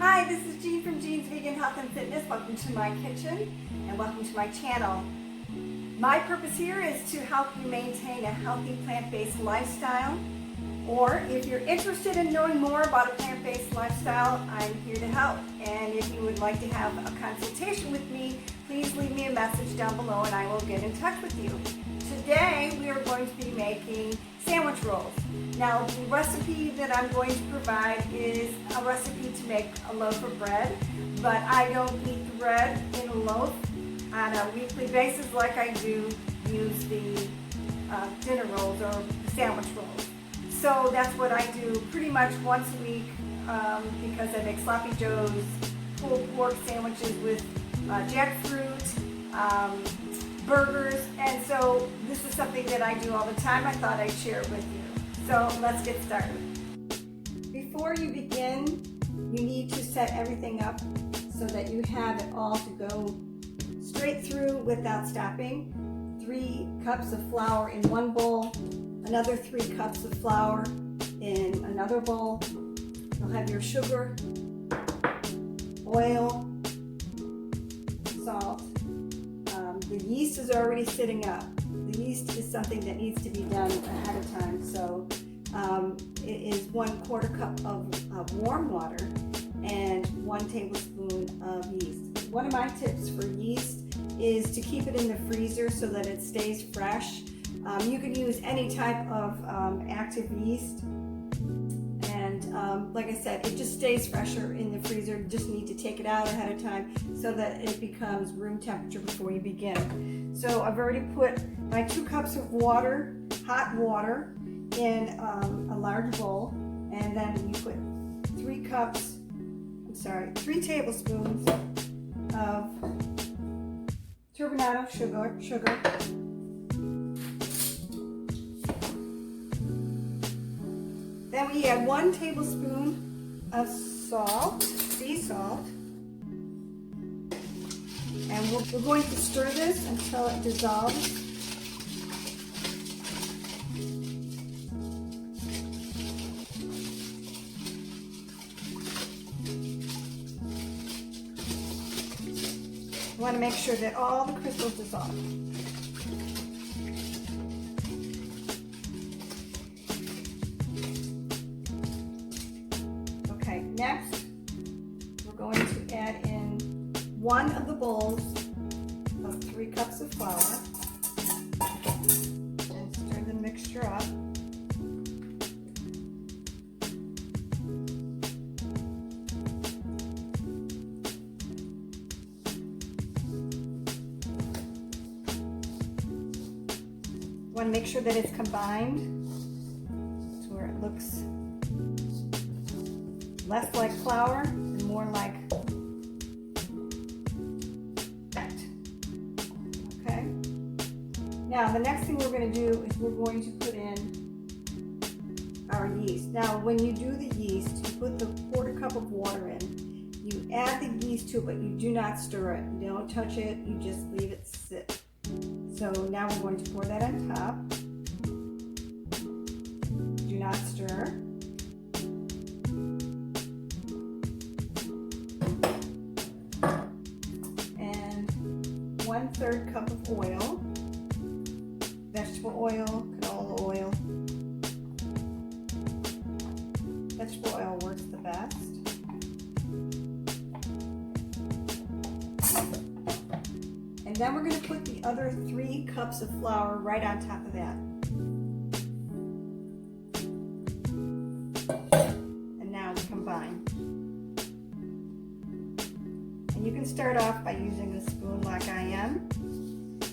Hi, this is Jean from Jean's Vegan Health and Fitness. Welcome to my kitchen and welcome to my channel. My purpose here is to help you maintain a healthy plant-based lifestyle. Or if you're interested in knowing more about a plant-based lifestyle, I'm here to help. And if you would like to have a consultation with me, please leave me a message down below and I will get in touch with you. Today we are going to be making sandwich rolls. Now the recipe that I'm going to provide is a recipe to make a loaf of bread, but I don't eat the bread in a loaf on a weekly basis like I do use the dinner rolls or sandwich rolls. So that's what I do pretty much once a week because I make sloppy joes, pulled pork sandwiches with jackfruit, burgers, and so this is something that I do all the time. I thought I'd share it with you. So let's get started. Before you begin, you need to set everything up so that you have it all to go straight through without stopping. 3 cups of flour in one bowl, another 3 cups of flour in another bowl. You'll have your sugar, oil, salt. The yeast is already sitting up. The yeast is something that needs to be done ahead of time. So it is 1/4 cup of warm water and 1 tablespoon of yeast. One of my tips for yeast is to keep it in the freezer so that it stays fresh. You can use any type of active yeast, and like I said, it just stays fresher in the freezer. You just need to take it out ahead of time so that it becomes room temperature before you begin. So I've already put my 2 cups of water, hot water, in a large bowl, and then you put 3 tablespoons of turbinado sugar. Then we add 1 tablespoon of salt, sea salt, and we're going to stir this until it dissolves. You want to make sure that all the crystals dissolve. Okay, next we're going to add in 1 of the bowls of 3 cups of flour and stir the mixture up. Want to make sure that it's combined to where it looks less like flour and more like fat. Okay. Now the next thing we're going to do is we're going to put in our yeast. Now when you do the yeast, you put the 1/4 cup of water in. You add the yeast to it, but you do not stir it. You don't touch it. You just leave it sit. So now we're going to pour that on top. Do not stir. And 1/3 cup of oil, vegetable oil, canola oil. Vegetable oil works the best. And then we're going to put the other 3 cups of flour right on top of that. And now we combine. And you can start off by using a spoon like I am,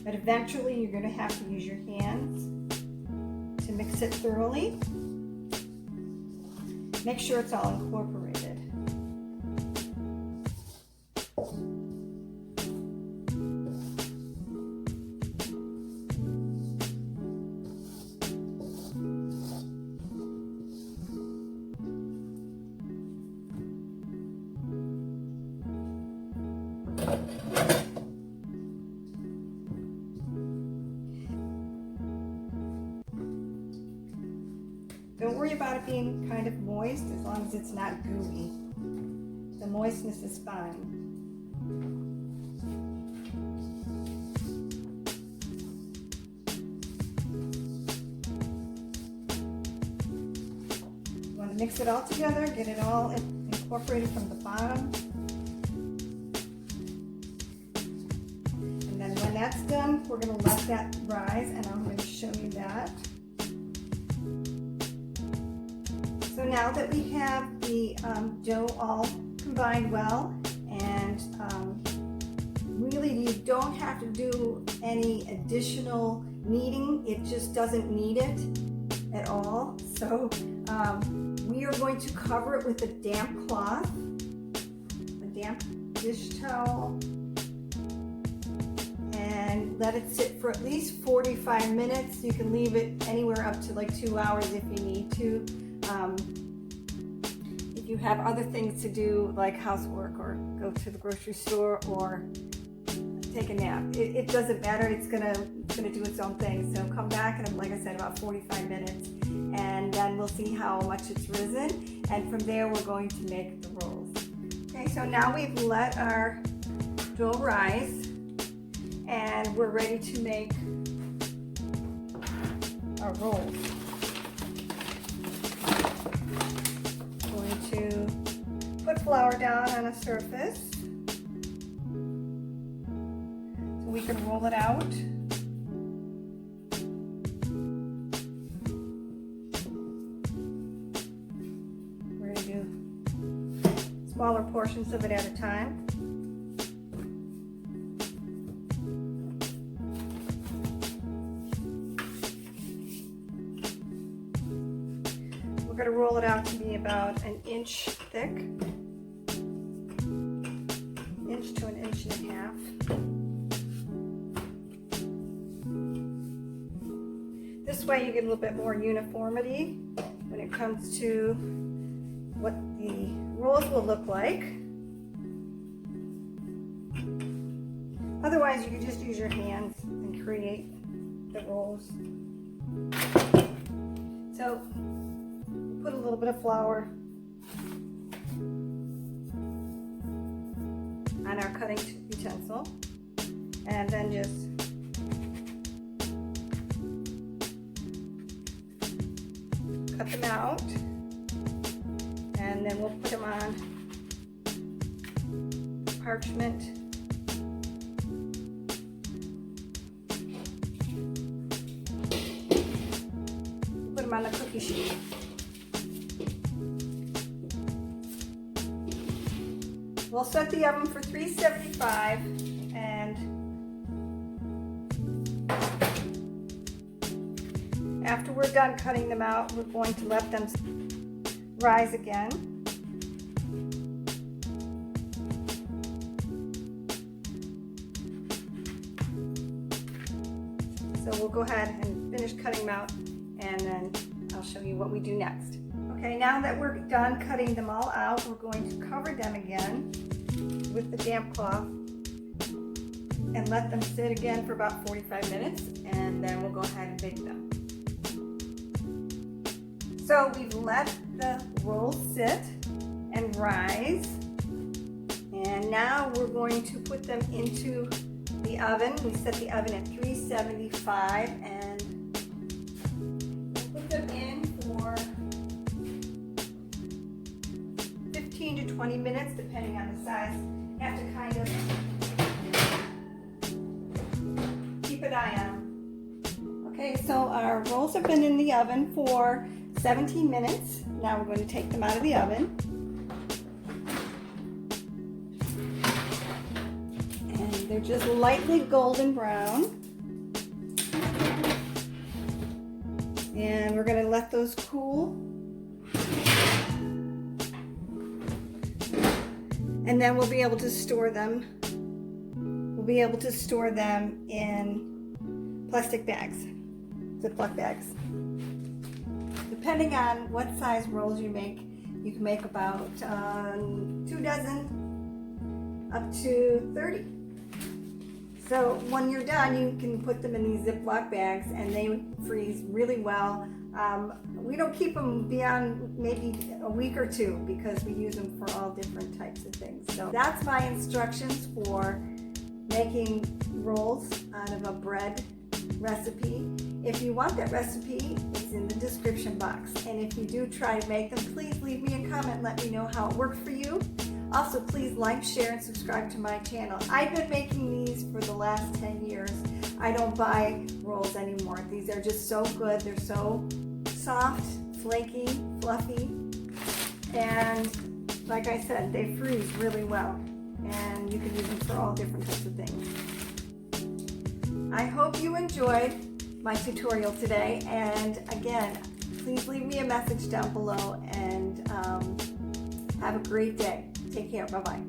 but eventually you're going to have to use your hands to mix it thoroughly. Make sure it's all incorporated. Don't worry about it being kind of moist as long as it's not gooey. The moistness is fine. You want to mix it all together, get it all incorporated from the bottom. And then when that's done, we're going to let that rise, and I'm going to show you that. So now that we have the dough all combined well, and really you don't have to do any additional kneading, it just doesn't need it at all. So we are going to cover it with a damp cloth, a damp dish towel, and let it sit for at least 45 minutes. You can leave it anywhere up to like 2 hours if you need to. If you have other things to do like housework or go to the grocery store or take a nap, it doesn't matter. It's gonna do its own thing. So come back in, like I said, about 45 minutes, and then we'll see how much it's risen, and from there we're going to make the rolls. Okay, so now we've let our dough rise, and we're ready to make our rolls. To put flour down on a surface so we can roll it out. We're going to do smaller portions of it at a time. We're going to roll it out to be about an inch thick, inch to an inch and a half. This way you get a little bit more uniformity when it comes to what the rolls will look like. Otherwise you can just use your hands and create the rolls. So put a little bit of flour on our cutting utensil, and then just cut them out, and then we'll put them on parchment. Put them on the cookie sheet. We'll set the oven for 375, and after we're done cutting them out, we're going to let them rise again. So we'll go ahead and finish cutting them out, and then I'll show you what we do next. Okay, now that we're done cutting them all out, we're going to cover them again with the damp cloth and let them sit again for about 45 minutes, and then we'll go ahead and bake them. So we've let the rolls sit and rise, and now we're going to put them into the oven. We set the oven at 375, and we'll put them in for 15 to 20 minutes, depending on the size. You have to kind of keep an eye on them. Okay, so our rolls have been in the oven for 17 minutes. Now we're going to take them out of the oven. And they're just lightly golden brown. And we're going to let those cool. And then we'll be able to store them. We'll be able to store them in plastic bags, Ziploc bags. Depending on what size rolls you make, you can make about 2 dozen up to 30. So when you're done, you can put them in these Ziploc bags, and they freeze really well. We don't keep them beyond maybe a week or two because we use them for all different types of things. So that's my instructions for making rolls out of a bread recipe. If you want that recipe, it's in the description box. And if you do try to make them, please leave me a comment and let me know how it worked for you. Also, please like, share, and subscribe to my channel. I've been making these for the last 10 years. I don't buy rolls anymore. These are just so good. They're so soft, flaky, fluffy, and like I said, they freeze really well, and you can use them for all different types of things. I hope you enjoyed my tutorial today, and again, please leave me a message down below, and have a great day. Take care. Bye-bye.